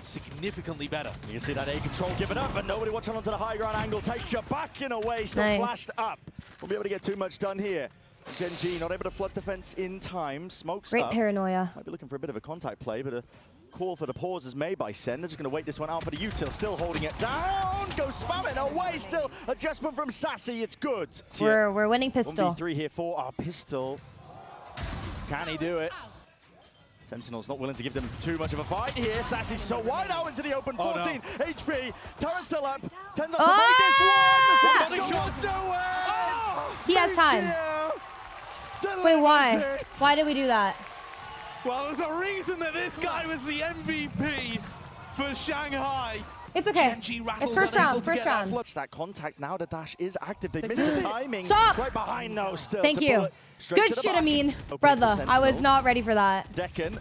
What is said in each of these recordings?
significantly better. You see that A control given up, and nobody watching onto the high ground angle. Texture back in a way, still flashed up. Won't be able to get too much done here. Gen.G not able to flood defense in time. Smokes Great up. paranoia. Might be looking for a bit of a contact play, but a call for the pause is made by Sen. They're just going to wait this one out for the util. Still holding it down. Go spam it away. Still adjustment from Sassy. It's good. We're winning pistol. 1v3 here for our pistol. Can he do it? Sentinels not willing to give them too much of a fight here. Sassy so wide out into the open. 14 HP. Tara's still up. Tenz on to break this one. Somebody should do it. He has time. Wait, why? Why did we do that? Well, there's a reason that this guy was the MVP for Shanghai. It's okay. It's first round. First round. That contact now. The dash is active. They missed the timing. Stop. Right behind now. Still. Thank you. Good shit, Amin. Brother, I was not ready for that. Decken.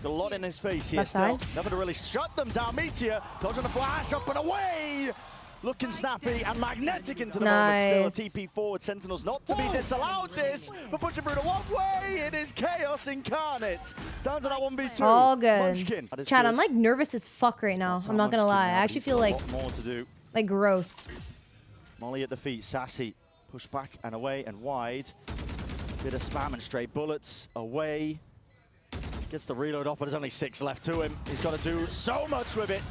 Got a lot in his face here. Left still. side. Nothing to really shut them down. Meteor dodging the flash up and away. Looking snappy and magnetic into the moment. Still a TP forward. Sentinels not to be disallowed this, but pushing through the one way. It is chaos incarnate. Down to that 1v2. All good. Munchkin. Chad, I'm like nervous as fuck right now. I'm not gonna lie. I actually feel like more to do. Like gross. Molly at the feet. Sassy push back and away and wide. Bit of spam and straight bullets away. Gets the reload off, but there's only 6 left to him. He's got to do so much with it.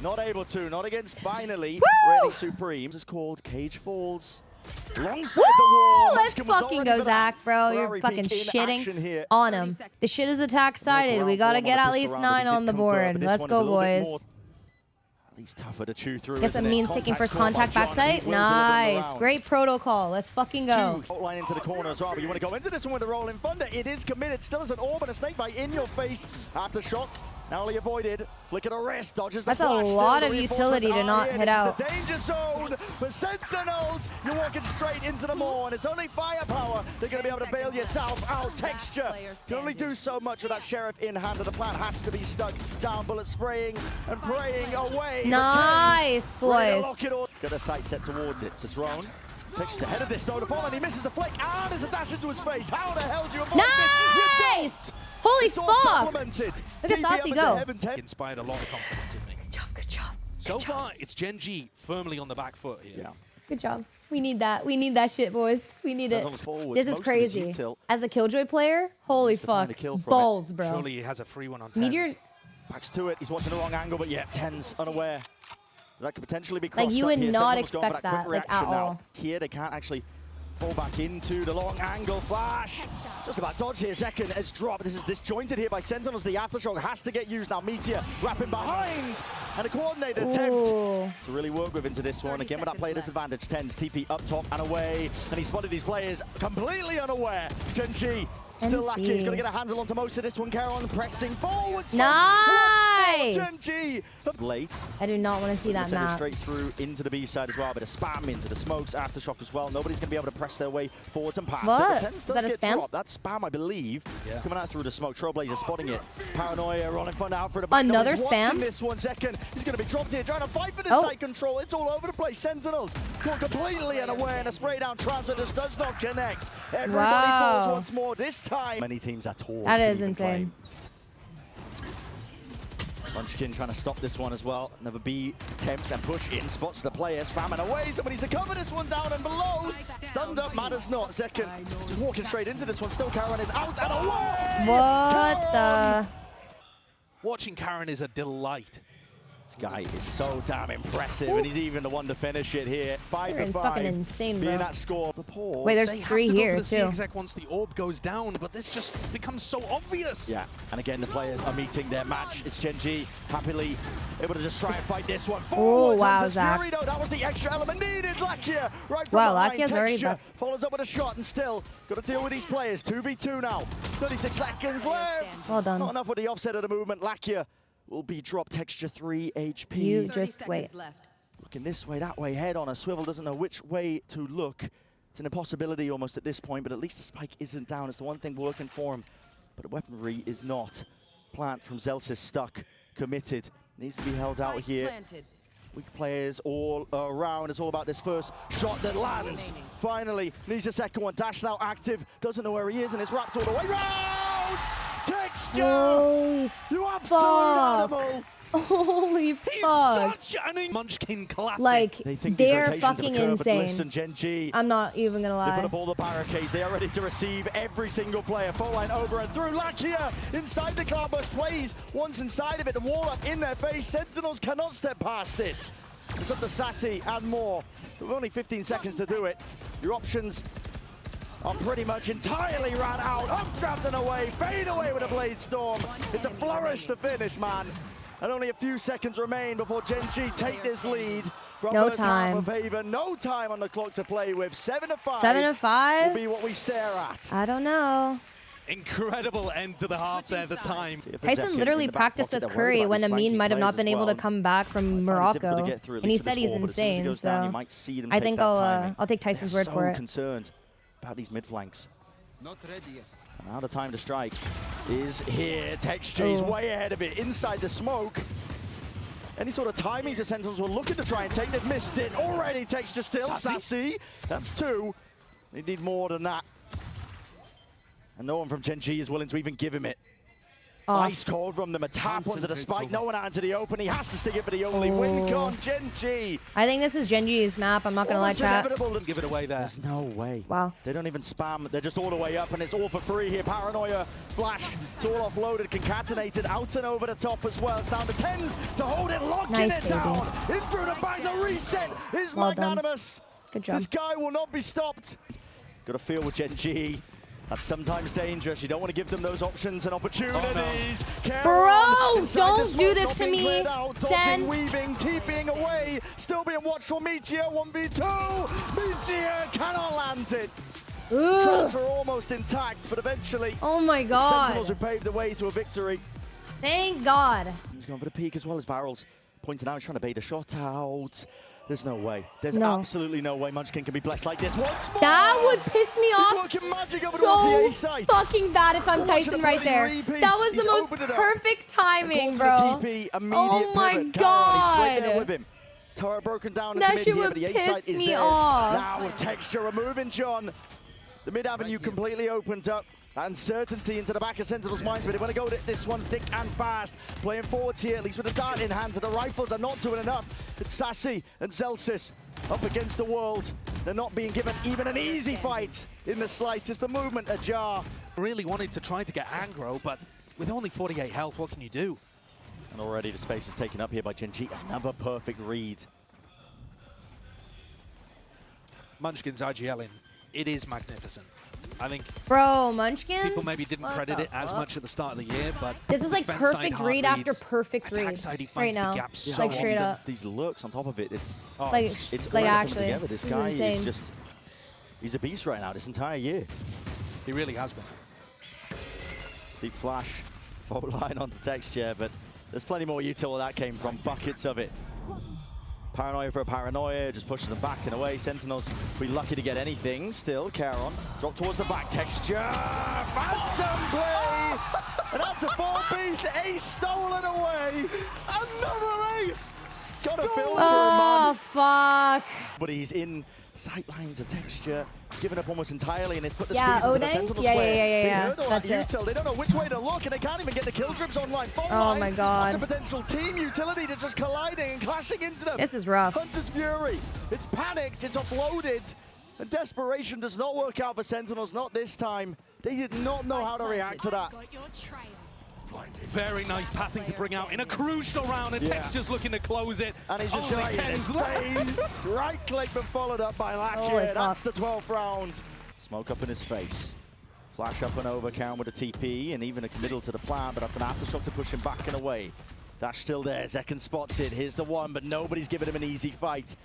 Not able to, not against finally. Ready Supreme. This is called Cage Falls. Alongside the wall. Let's fucking go, Zach, bro. You're fucking shitting on him. The shit is attack sided. We gotta get at least 9 on the board. Let's go, boys. At least tougher to chew through. Guess it means taking first contact backside. Nice. Great protocol. Let's fucking go. Line into the corner as well, but you want to go into this one with a rolling thunder. It is committed. Still as an orb and a snake bite in your face. Aftershock. Narrowly avoided. Flick of the wrist. Dodges the flash. That's a lot of utility to not hit out. The danger zone for Sentinels. You're walking straight into the maw, and it's only firepower. They're going to be able to bail yourself out. Texture can only do so much with that sheriff in hand. The plan has to be stuck down. Bullet spraying and praying away. Nice, boys. Got a sight set towards it. It's a drone. Texture's ahead of this though. The fall, and he misses the flick. And there's a dash into his face. How the hell do you avoid this? Nice! Holy fuck! Look at Saucy go. Inspired a lot of confidence in me. Good job, good job. So far, it's Gen.G firmly on the back foot here. Yeah. Good job. We need that. We need that shit, boys. We need it. This is crazy. As a Killjoy player, holy fuck. Balls, bro. Surely he has a free one on Tenz. Meteor. Backs to it. He's watching the wrong angle, but yeah, Tenz unaware. That could potentially be crossed like, you would here. not Someone's expect that, like, at all. Here, they can't actually fall back into the long angle flash. Just about dodge here. Second has dropped. This is disjointed here by Sentinels. The aftershock has to get used now. Meteor wrapping behind. And a coordinated attempt to really work with into this one. Again, with that player disadvantage. Tenz, TP up top and away. And he spotted these players completely unaware. Gen.G still lacking. He's got to get a handle onto most of this one. Caron pressing forward. Nice! Gen.G late. I do not want to see that map. Straight through into the B side as well. Bit of spam into the smokes. Aftershock as well. Nobody's going to be able to press their way forwards and past. What? Is that a spam? Dropped. That's spam, I believe. Yeah. Coming out through the smoke. Trailblazer spotting it. Paranoia rolling front out for the back. Another spam? This 1 second. He's going to be dropped here. Trying to fight for the side control. It's all over the place. Sentinels caught completely unaware. And a spray down transfer just does not connect. Everybody falls once more this time. Many teams at all. That is insane. Munchkin trying to stop this one as well. Another B attempt and push in. Spots the player. Spamming away. Somebody's to cover this one down and below. Stunned up. Matters not. Second. Just walking straight into this one. Still Caron is out and away. What the? Watching Caron is a delight. This guy is so damn impressive, and he's even the one to finish it here. 5 to 5. Fucking insane, bro. Being that score. The pause. Wait, there's 3 here too. Exec once the orb goes down, but this just becomes so obvious. Yeah, and again the players are meeting their match. It's Gen.G happily able to just try and fight this one. Oh wow, Zach. Fury, that was the extra element needed. Lakia right from wow, behind. Lakia's already back. Follows up with a shot and still got to deal with these players. 2v2 now. 36 seconds left. Well done. Not enough with the offset of the movement. Lakia will be dropped. Texture 3 HP. You just wait. Looking this way, that way, head on a swivel, doesn't know which way to look. It's an impossibility almost at this point, but at least the spike isn't down. It's the one thing working for him, but the weaponry is not. Plant from Zelsis stuck, committed. Needs to be held out here. Weak players all around. It's all about this first shot that lands. Finally, needs a second one. Dash now active. Doesn't know where he is, and it's wrapped all the way round. Texture! Holy you absolute fuck. animal! Holy He's fuck. such an Munchkin classic. Like, They think they're these rotations fucking have occurred, but insane. listen, Gen.G, I'm not even gonna they put lie. up all the barricades. They are ready to receive every single player. Full line over and through. Lakia inside the Cloudburst plays. Once inside of it, the wall up in their face. Sentinels cannot step past it. It's up to Sassy and more. With only 15 seconds to do it. Your options are pretty much entirely ran out. Updraft and away. Fade away with a Blade Storm. It's a flourish to finish, man. And only a few seconds remain before Gen.G take this lead. From No first half time. of Haven. No time on the clock to play with. 7 to 5. 7 to 5? Will be what we stare at. I don't know. Incredible end to the half there, the time. Tyson literally practiced with Curry when Amin might have not been able to come back from Morocco, and he said he's insane. So I think I'll take Tyson's word for it. Concerned about these mid flanks. Not ready yet. Now the time to strike is here. Tenz way ahead of it inside the smoke. Any sort of timings the Sentinels were looking to try and take, they've missed it already. Tenz still Sassy. That's 2. They need more than that. And no one from Gen.G is willing to even give him it. Ice cold from them, a tap onto the spike. No one out into the open. He has to stick it for the only win con. Gen.G. I think this is Gen.G's map. I'm not gonna lie, chat. Inevitable to Give it away there. There's no way. Wow. They don't even spam. They're just all the way up, and it's all for free here. Paranoia, flash, it's all offloaded, concatenated, out and over the top as well. It's down to Tenz to hold it, locking Nice, it down. In through the back, the reset is Well done. magnanimous. Good job. This guy will not be stopped. Got to feel with Gen.G. That's sometimes dangerous. You don't want to give them those options and opportunities. Bro, don't do this to me. Sen. Weaving, TPing away. Still being watched for Meteor. 1v2. Meteor cannot land it. Ugh. Transfer almost intact, but eventually Oh my Sentinels god. have paved the way to a victory. Thank God. He's going for the peak as well as Barrels. Pointing out, he's trying to bait a shot out. There's no way. There's No. absolutely no way Munchkin can be blessed like this once more. That would piss me He's off working magic over towards the A so site. fucking bad if I'm Watching Tyson the right bloody there. repeat. That was the He's most opened it up. perfect timing, bro. Calls for the TP, immediate Oh my pivot. Caroline straight there God. with him. Turret broken down That into shit mid here, would but the A piss site is me theirs. off. Now with texture removing John. The mid avenue completely opened up. Uncertainty into the back of Sentinel's minds, but they want to go this one thick and fast. Playing forwards here, at least with a dart in hand, and the rifles are not doing enough. It's Sassy and Zelsis up against the world. They're not being given even an easy fight in the slightest. The movement ajar. Really wanted to try to get aggro, but with only 48 health, what can you do? And already the space is taken up here by Gen.G. Another perfect read. Munchkin's IGLing, it is magnificent. I think Bro, Munchkin? people maybe didn't What credit the it as fuck? much at the start of the year, but This is like defense perfect side read hard after reads. perfect Attack read side, he right finds the now. gaps so Like straight often. up. These looks on top of it, it's Like, it's like all coming actually, together. This this guy is is insane. just, he's a beast right now this entire year. He really has been. Deep flash, forward line onto texture, but there's plenty more util where that came from, buckets of it. Paranoia for a Paranoia, just pushes them back and away. Sentinels be lucky to get anything. Still, Caron, drop towards the back, texture, phantom play! And that's a 4-beast, ace stolen away! Another ace! Gotta fill with Oh, him, fuck. but he's in sight lines of texture. He's given up almost entirely and he's put the Yeah, squeeze into the Oden? Sentinels Yeah, player. yeah, yeah, They yeah. heard all That's that it. util. They don't know which way to look and they can't even get the kill drips online. Full Oh line. my God. That's a potential team utility to just colliding and clashing into them. This is rough. Hunter's Fury. It's panicked, it's offloaded. And desperation does not work out for Sentinels, not this time. They did not know how to react to that. Very nice pathing to bring out in a crucial round, and Yeah. Texture's looking to close it. And he's just Only right in his 10's left. face. Right click, but followed up by Holy Lakia. fuck. That's the 12th round. Smoke up in his face. Flash up and over, Karen with a TP, and even a committal to the plan, but that's an aftershock to push him back and away. Dash still there, Zekken spots it. Here's the one, but nobody's giving him an easy fight.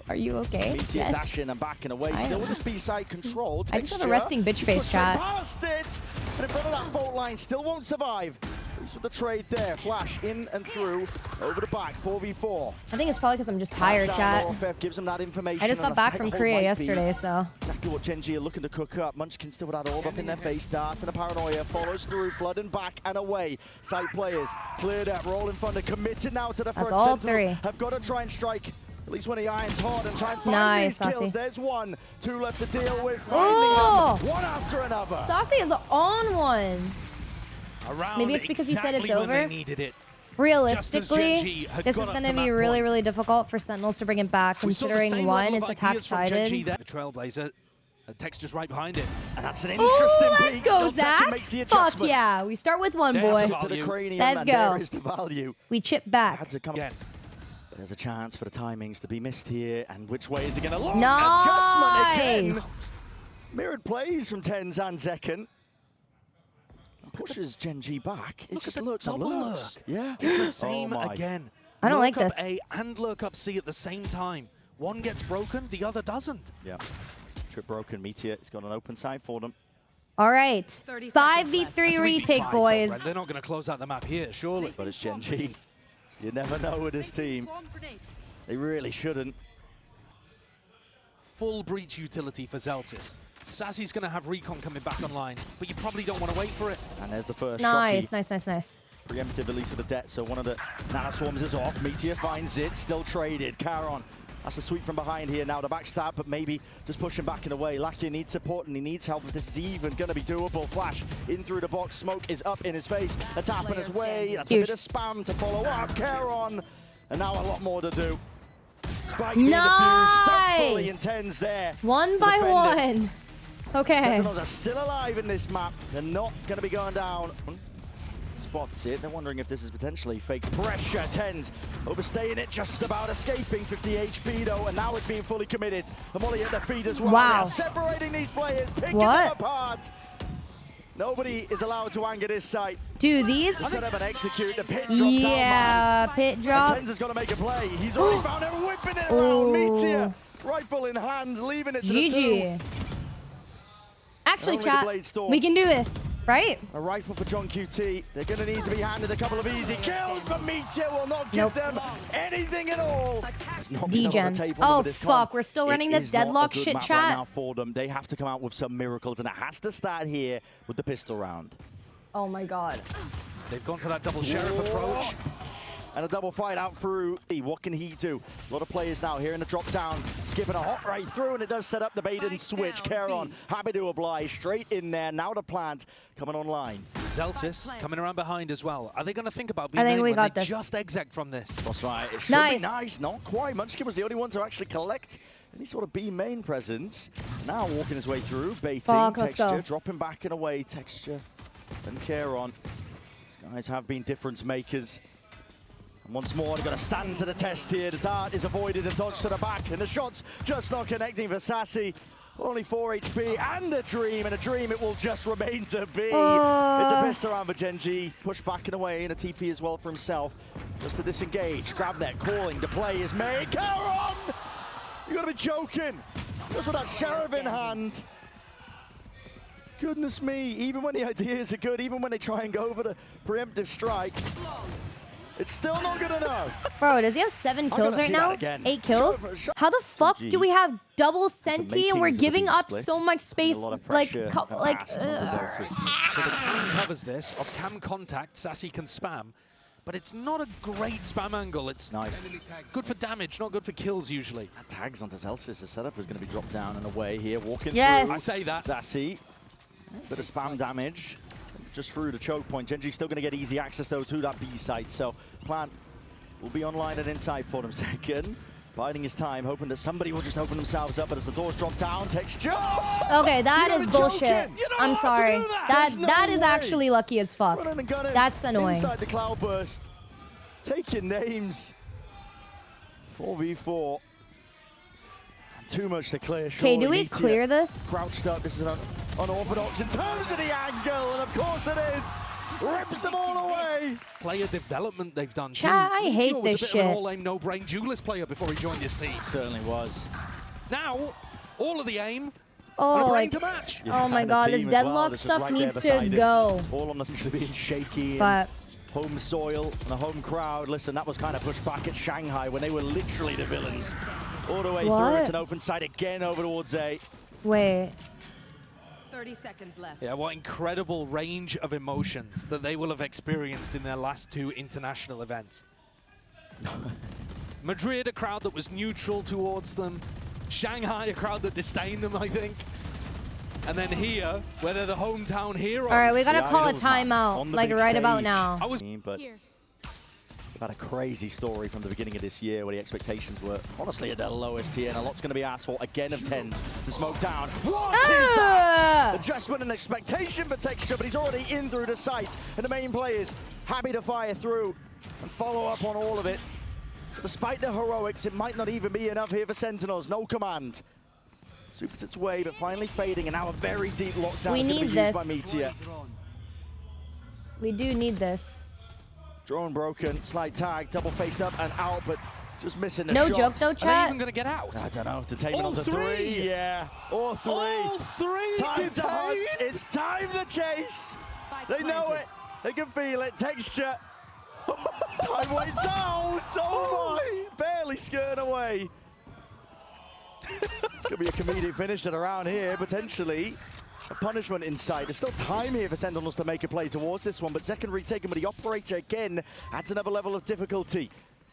Are you okay? Meteor Yes. dashing and backing away, I still am. with his B-side control. I just have a Texture, resting bitch face, pushing chat. past it, and in front of that fault line, still won't survive. At least with the trade there, flash in and through, over the back, 4v4. I think it's probably because I'm just tired, Down chat. low, FF gives him that information. I just and got the back side from hold Korea might be yesterday, so. exactly what Gen.G are looking to cook up. Munchkin still with that orb up in their face. Dart and a Paranoia follows through, flooding back and away. Side players cleared up, rolling thunder, committed now to the front. That's all Sentinels three. have got to try and strike at least when he irons hard and try and find Nice, these kills. Saucy. There's one, 2 left to deal with. Oh! Finding them, one after another. Saucy is on one. Around Maybe it's because he said it's exactly when over? they needed it. Realistically, this is going to be really, really difficult for Sentinels to bring it back, considering one, it's attack-sided. The Trailblazer, Texture's right behind it. And that's an interesting let's go, Zach! Fuck yeah, we start with one, boy. Let's go. There is the value. We chip back. Had to come again. But there's a chance for the timings to be missed here. And which way is it going to look? Nice! Adjustment again. Mirrored plays from Tenz and Zekken. Pushes Gen.G back. It just looks double lurk. Yeah. It's the same again. I don't like Lurk this. up A and lurk up C at the same time. One gets broken, the other doesn't. Yeah. Trip broken. Meteor. It's got an open side for them. All right. 5v3 retake, boys. They're not going to close out the map here, surely. But it's Gen.G. You never know with this team. They really shouldn't. Full breach utility for Zelsis. Sassy's going to have recon coming back online, but you probably don't want to wait for it. And there's the first Nice, shocky. nice. Preemptive release with the debt, so one of the nanoswarms is off. Meteor finds it, still traded. Charon, that's a sweep from behind here. Now the backstab, but maybe just pushing back in a way. Lakia needs support and he needs help if this is even going to be doable. Flash in through the box, smoke is up in his face. That's tapping his way, that's huge. a bit of spam to follow up. Charon, and now a lot more to do. Spike Nice! stuck fully in Tenz there. One by one. Okay. Sentinels are still alive in this map. They're not going to be going down. Spots it. They're wondering if this is potentially fake pressure. Tenz overstaying it, just about escaping. 50 HP though, and now it's being fully committed. Amoli at the feet as well. Wow. They're separating these players, picking them apart. Nobody is allowed to anger this site. Dude, these... Set up and execute. The pit drop Yeah, down, pit drop. Tenz has got to make a play. He's already found it, whipping it around. Meteor, rifle in hand, leaving it to the two. GG. Actually, chat, we can do this, right? A rifle for John QT. They're going to need to be handed a couple of easy kills, but Meteor will not give them anything at all. D-Gen. Oh, fuck. We're still running this deadlock shit, chat. Right now for them. They have to come out with some miracles, and it has to start here with the pistol round. Oh, my God. They've gone for that double sheriff approach. And a double fight out through. What can he do? A lot of players now here in the drop down, skipping a hop right through, and it does set up the bait and switch. Charon happy to oblige, straight in there. Now the plant coming online. Zelsis coming around behind as well. Are they going to think about being I think we got this. Just exec from this? That's right. It should be nice. Not quite. Munchkin was the only one to actually collect any sort of B main presence. Now walking his way through, baiting. Texture, dropping back and away. Texture and Charon. These guys have been difference makers. And once more, they've got to stand to the test here. The dart is avoided and dodged to the back, and the shots just not connecting for Sassy. Only 4 HP and a dream it will just remain to be. It's a pistol round for Gen.G. Push back and away, and a TP as well for himself. Just to disengage. Grab net, calling. The play is made. Charon! You gotta be joking. Just with that sheriff in hand. Goodness me, even when the ideas are good, even when they try and go for the preemptive strike, it's still not good enough. Bro, does he have 7 kills right now? 8 kills? How the fuck do we have double Senti and we're giving up so much space? Like, So the covers this. Of cam contact, Sassy can spam. But it's not a great spam angle. It's good for damage, not good for kills usually. That tags onto Zelsis. The setup is going to be dropped down and away here. Walking through. I say that. Sassy. Bit of spam damage. Just through the choke point. Gen.G still going to get easy access though to that B site. So Plant will be online and inside for them. Second, biding his time, hoping that somebody will just open themselves up. But as the doors drop down, Texture. Okay, that is bullshit. I'm sorry. That is actually lucky as fuck. That's annoying. Inside the cloud burst, taking names. 4v4. Too much to clear. Okay, do we clear this? Crouched up. This is unorthodox in terms of the angle, and of course it is. Rips them all away. Player development they've done. Chat, I hate this shit. He was a bit of an all-aim, no-brain duelist player before he joined this team. Certainly was. Now, all of the aim. Oh, brain to match. Oh my god, this deadlock stuff needs to go. All on essentially being shaky. But home soil and a home crowd. Listen, that was kind of pushed back at Shanghai when they were literally the villains. All the way through. It's an open side again over towards A. Wait. 30 seconds left. Yeah, what incredible range of emotions that they will have experienced in their last 2 international events. Madrid, a crowd that was neutral towards them. Shanghai, a crowd that disdained them, I think. And then here, where they're the hometown heroes. All right, we gotta call a timeout, like right about now. Had a crazy story from the beginning of this year where the expectations were honestly at their lowest here, and a lot's going to be asked for again of Tenz to smoke down. What is that? Adjustment and expectation for Texture, but he's already in through the site, and the main players happy to fire through and follow up on all of it. So despite the heroics, it might not even be enough here for Sentinels. No command. Supers its way, but finally fading, and now a very deep lockdown is going to be used by Meteor. We do need this. Drone broken, slide tag, double faced up and out, but just missing the shot. No joke though, chat. Are they even going to get out? I don't know. Detainment All onto three. Yeah, all three. All three Time detained. to hunt. It's time to chase. They know it. They can feel it. Texture. Time waits out. Oh my. Barely skirting away. It's going to be a comedic finish at around here, potentially. A punishment in sight. There's still time here for Sentinels to make a play towards this one, but second retake, but the operator again adds another level of difficulty.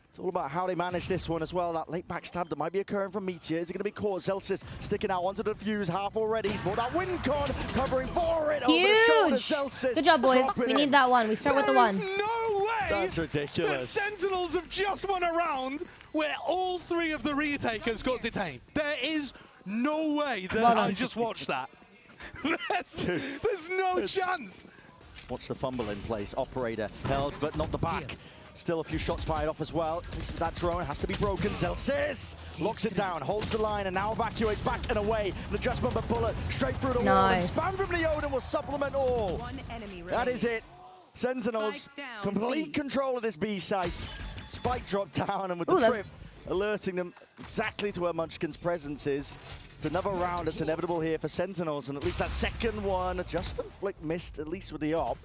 It's all about how they manage this one as well. That late backstab that might be occurring from Meteor. Is it going to be caught? Zelsis sticking out onto the fuse, half already. He's brought that win con, covering for it. Huge! Over the shoulder, Zelsis. Good job, boys. We need that one. We start with the one. There is no way That's ridiculous. the Sentinels have just won a round where all three of the retakers got detained. There is no way that I just watched that. There's no chance. Watch the fumble in place. Operator held, but not the back. Still a few shots fired off as well. That drone has to be broken. Zelsis locks it down, holds the line, and now evacuates back and away. An adjustment, but bullet straight through the wall. And spam from the Odin will supplement all. One enemy that is it. Sentinels, complete control of this B site. Spike drop down, and with the trip alerting them exactly to where Munchkin's presence is. It's another round that's inevitable here for Sentinels, and at least that second one, Justin Flick missed, at least with the op.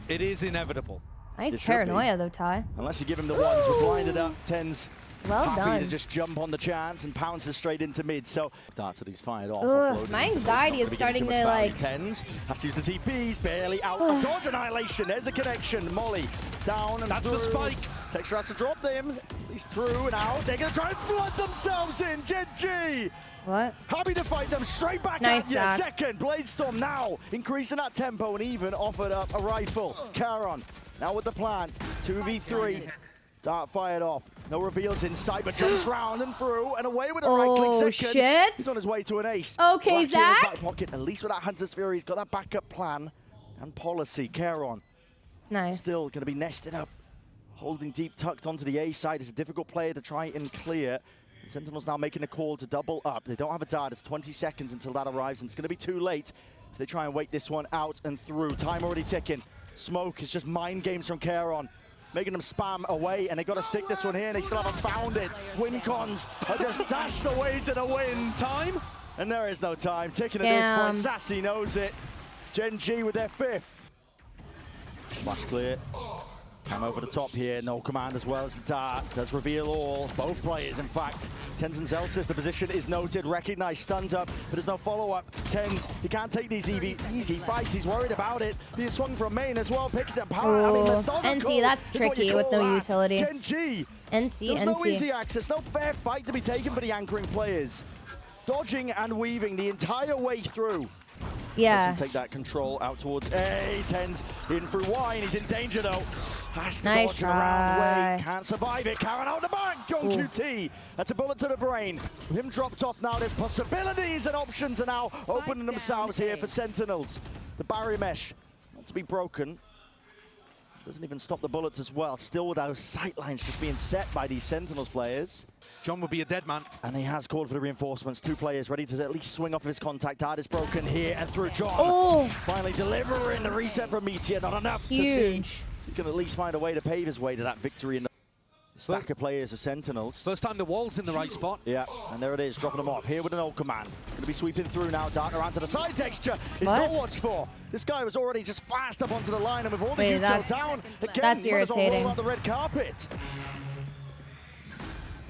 It is inevitable. Nice paranoia though, Ty. Unless you give him the ones, we're blinded up. Tenz well happy done. to just jump on the chance and pounces straight into mid. So darts that he's fired off. My anxiety is starting to like. Tenz has to use the TPs, barely out. Dodge annihilation. There's a connection. Molly down and that's through. the spike. Texture has to drop them. He's through and out. They're going to try and flood themselves in. Gen.G. What? Happy to fight them straight back nice at you. Second, Bladestorm now increasing that tempo and even offered up a rifle. Charon now with the plant. 2v3. Dart fired off. No reveals in sight, but jumps round and through and away with a right-click second. Shit. He's on his way to an ace. Okay, Zach. Pocket, at least with that Hunter's Fury, he's got that backup plan and policy. Charon. Nice. Still going to be nested up. Holding deep, tucked onto the A side. It's a difficult player to try and clear. And Sentinels now making a call to double up. They don't have a dart. It's 20 seconds until that arrives, and it's going to be too late if they try and wait this one out and through. Time already ticking. Smoke is just mind games from Charon, making them spam away, and they got to stick this one here, and they still haven't found it. Win cons are just dashed away to the win. Time? And there is no time. Ticking at this point. Sassy knows it. Gen.G with their fifth. Flash clear. Cam over the top here, no command as well as the dart. Does reveal all, both players in fact. Tenz and Zelsis, the position is noted, recognized, stunned up, but there's no follow-up. Tenz, he can't take these easy fights, he's worried about it. Being swung from main as well, picked up power. NT, that's tricky with no utility. Gen.G, there's no easy access, no fair fight to be taken for the anchoring players. Dodging and weaving the entire way through. Yeah. Doesn't take that control out towards A. Tenz in through Y, and he's in danger though. Has to nice dodge around the way. Can't survive it. Charon out the back. John QT. That's a bullet to the brain. With him dropped off now, there's possibilities and options are now opening themselves here for Sentinels. The barrier mesh not to be broken. Doesn't even stop the bullets as well. Still with those sight lines just being set by these Sentinels players. John will be a dead man. And he has called for the reinforcements. Two players ready to at least swing off of his contact. Dart is broken here and through John. Finally delivering the reset from Meteor. Not enough to see. He can at least find a way to pave his way to that victory in the stack of players of Sentinels. First time the wall's in the right spot. Yeah, and there it is, dropping them off. Here with an ult command. It's going to be sweeping through now. Dart around to the side. Texture is not watched for. This guy was already just fast up onto the line, and with all the util down, again, that's irritating. Roll out the red carpet.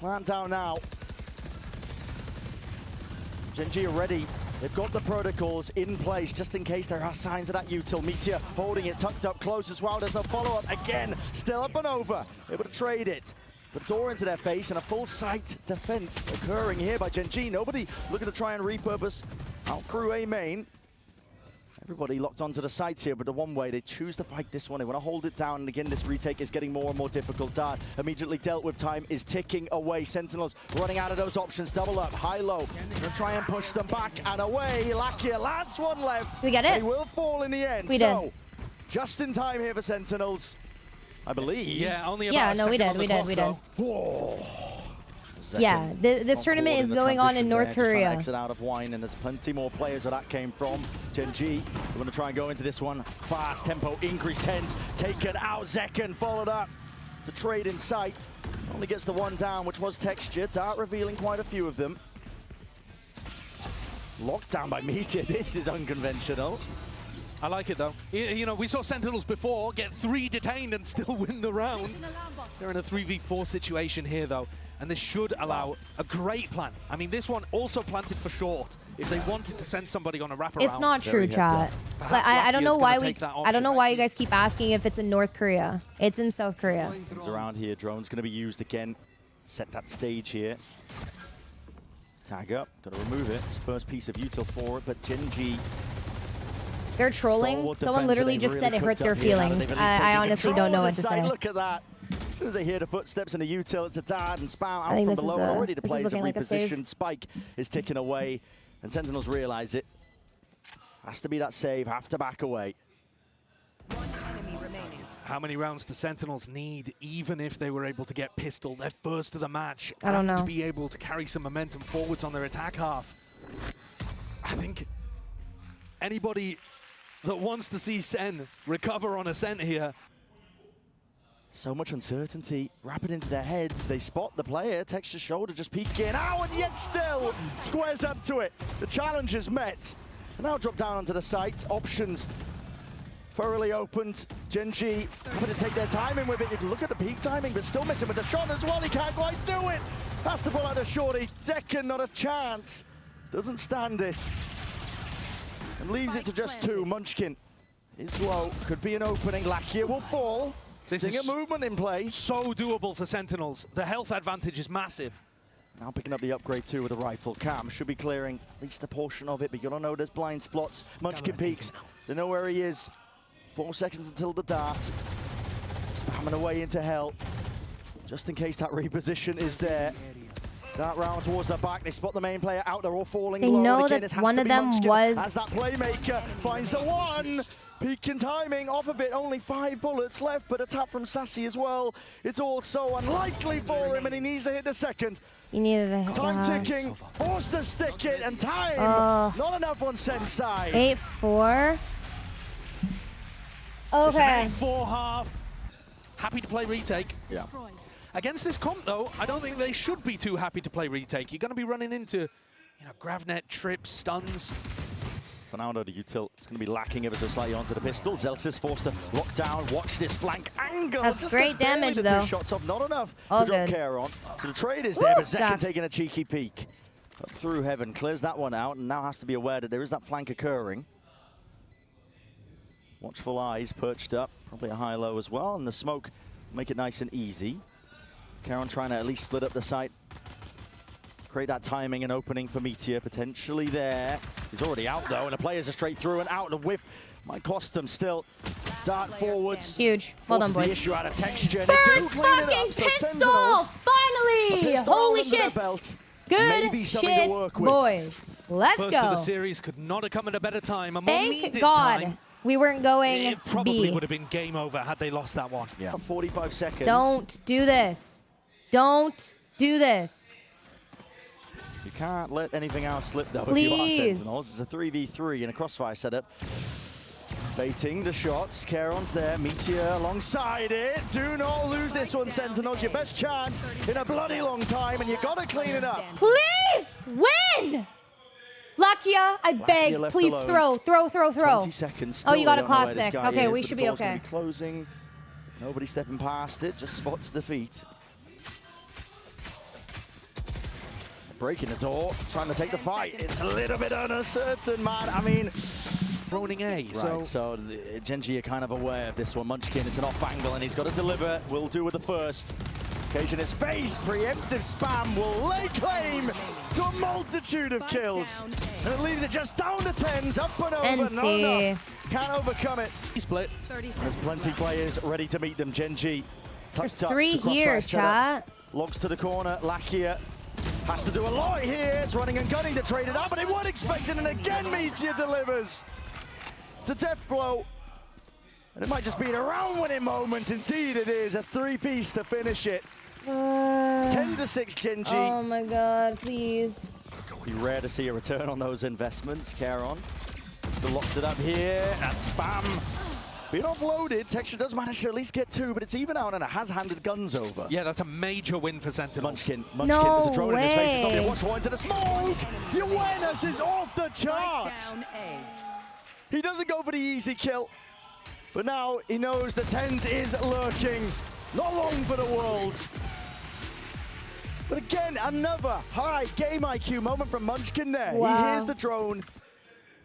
Plant down now. Gen.G are ready. They've got the protocols in place just in case there are signs of that util. Meteor holding it tucked up close as well. There's no follow-up. Again, still up and over. Able to trade it. The door into their face and a full sight defense occurring here by Gen.G. Nobody looking to try and repurpose out through A main. Everybody locked onto the sides here, but the one way they choose to fight this one. They want to hold it down, and again, this retake is getting more and more difficult. Dart immediately dealt with. Time is ticking away. Sentinels running out of those options. Double up, high-low. Gonna try and push them back and away. Lakia, last one left. We get it. He will fall in the end. We did. Just in time here for Sentinels, I believe. Yeah, only about a second we did. Whoa. Yeah, this tournament is going on in North Korea. Exit out of wine, and there's plenty more players where that came from. Gen.G, we're going to try and go into this one. Fast tempo, increased Tenz, taken out. Zekken followed up to trade in sight. Only gets the one down, which was Texture. Dart revealing quite a few of them. Locked down by Meteor. This is unconventional. I like it though. You know, we saw Sentinels before get 3 detained and still win the round. They're in a 3v4 situation here though, and this should allow a great plan. I mean, this one also planted for short if they wanted to send somebody on a wraparound. It's not true, chat. Like, I don't know why you guys keep asking if it's in North Korea. It's in South Korea. It's around here. Drone's going to be used again. Set that stage here. Tag up. Got to remove it. It's the first piece of util for it, but Gen.G. They're trolling. Someone literally just said it hurt their feelings. I honestly don't know what to say. Look at that. As soon as they hear the footsteps and the util, it's a dart and spam out from below. Already the players have like repositioned. Spike is ticking away, and Sentinels realize it. Has to be that save. Have to back away. One enemy remaining. How many rounds do Sentinels need, even if they were able to get pistol, their first of the match, I don't know. To be able to carry some momentum forwards on their attack half? I think anybody that wants to see Sen recover on Ascent here. So much uncertainty, rapid into their heads. They spot the player, Texture shoulder just peeking out, and yet still squares up to it. The challenge is met. And now drop down onto the site. Options thoroughly opened. Gen.G having to take their timing with it. You can look at the peak timing, but still missing with the shot as well. He can't quite do it. Has to pull out the shorty. Zekken, not a chance. Doesn't stand it. And leaves it to just 2. Munchkin is low. Could be an opening. Lakia will fall. This Stinger is movement in play. So doable for Sentinels. The health advantage is massive. Now picking up the upgrade too with a rifle. Cam should be clearing at least a portion of it, but you don't know there's blind spots. Munchkin peeks. They know where he is. 4 seconds until the dart. Spamming away into hell. Just in case that reposition is there. Dart round towards the back. They spot the main player out. They're all falling low. They know that one of them was... As that playmaker finds the one. Peak in timing off of it. Only 5 bullets left, but a tap from Sassy as well. It's all so unlikely for him, and he needs to hit the second. He needed a hit. Time ticking. Forced to stick it, and time. Not enough on Sen's side. 8-4. It's Okay. an 8-4 half. Happy to play retake. Yeah. Against this comp, though, I don't think they should be too happy to play retake. You're going to be running into, you know, Gravnet, trips, stuns. For now, the util is going to be lacking ever so slightly onto the pistol. Zelsis forced to lock down. Watch this flank angle. That's just great damage, the though. 2 shots off, not enough All to drop good. care on. So the trade is there, but Zekken Zach. taking a cheeky peek. Up through heaven, clears that one out, and now has to be aware that there is that flank occurring. Watchful eyes perched up, probably a high-low as well, and the smoke make it nice and easy. Karen trying to at least split up the site. Create that timing and opening for Meteor, potentially there. He's already out though, and the players are straight through and out. The whiff might cost them still. Dart forwards. Huge. Well done, boys. The issue out of Texture. First fucking pistol! Finally! Holy shit! Good shit, boys. Let's First go. of the series could not have come at a better time. A more Thank needed God time. we weren't going It probably B. would have been game over had they lost that one. Yeah. 45 seconds. Don't do this. Don't do this. You can't let anything else slip though. Please. If you are Sentinels. It's a 3v3 in a crossfire setup. Baiting the shots. Karon's there. Meteor alongside it. Do not lose this one, Sentinels. Your best chance in a bloody long time, and you got to clean it up. Please win! Lakia, I beg, please alone. throw. 20 seconds. Oh, you got a Still, they don't know where this classic. guy Okay, is, we but should the be door's gonna okay. Closing. Nobody stepping past it. Just spots the feet. Breaking the door, trying to take the fight. It's a little bit uncertain, man. I mean, Roning A. right, so Gen.G are kind of aware of this one. Munchkin is an off angle, and he's got to deliver. Will do with the first. Occasion is face, preemptive spam will lay claim to a multitude of kills. And it leaves it just down to Tenz, up and over, not enough. Can't overcome it. Split. There's plenty players ready to meet them. Gen.G. There's 3 here, chat. Logs to the corner, Lakia has to do a lot here. It's running and gunning to trade it out, but they weren't expecting, and again Meteor delivers. It's a death blow. And it might just be a round-winning moment. Indeed it is, a 3-piece to finish it. 10-6 Gen.G. Oh my god, please. Be rare to see a return on those investments. Kyedae still locks it up here. That spam being offloaded. Texture does manage to at least get 2, but it's even out and it has handed guns over. Yeah, that's a major win for Sentinels. Munchkin, No there's a drone in his face. He's not way. going to watch one into the smoke. The awareness is off the charts. Down A. He doesn't go for the easy kill, but now he knows that Tenz is lurking. Not long for the world. But again, another high game IQ moment from Munchkin there. Wow. He hears the drone.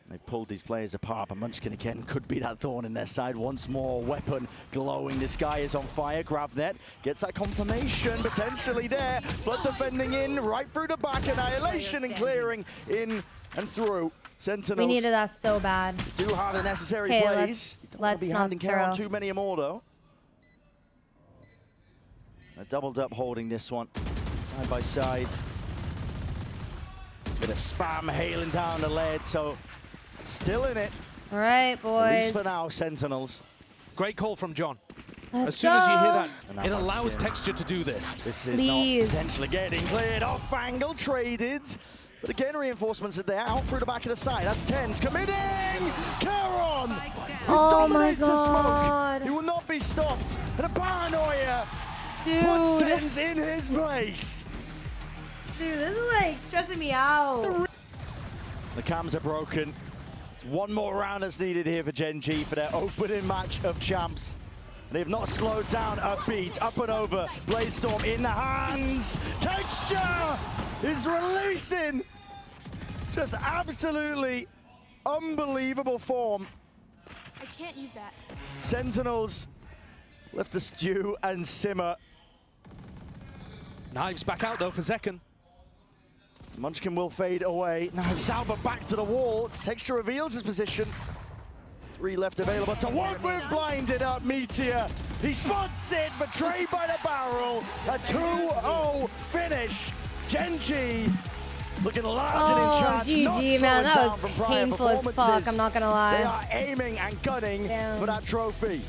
They've pulled these players apart, but Munchkin again could be that thorn in their side. Once more, weapon glowing. This guy is on fire. Grab that. Gets that confirmation potentially there. Flood defending in, right through the back. Annihilation and clearing in and through. Sentinels. We needed that so bad. Do have the necessary Okay, plays. let's be not handing care on throw. too many more though. A doubled up holding this one. Side by side. Bit of spam hailing down the lead, so still in it. All right, At boys. least for now, Sentinels. Great call from John. Let's As soon as you hear go. that, And that it allows Munchkin. Texture to do this. This is Please. not potentially getting cleared off. Angle traded. But again, reinforcements are there. Out through the back of the side. That's Tenz committing! Kyedae! He Oh my dominates the smoke. god. He will not be stopped. And a paranoia puts Dude. Tenz in his place. Dude, this is like stressing me out. The cams are broken. It's one more round that's needed here for Gen.G for their opening match of champs. They have not slowed down a beat. Up and over. Bladestorm in the hands. Texture is releasing. Just absolutely unbelievable form. I can't use that. Sentinels left to stew and simmer. Knives back out though for Zekken. Munchkin will fade away. Now Sauber back to the wall. Texture reveals his position. 3 left available to work with. Blinded up Meteor. He spots it, betrayed by the barrel. A 2-0 finish. Gen.G looking large and in charge. GG, man. That was painful as fuck. I'm not gonna lie. They are aiming and gunning Damn. for that trophy.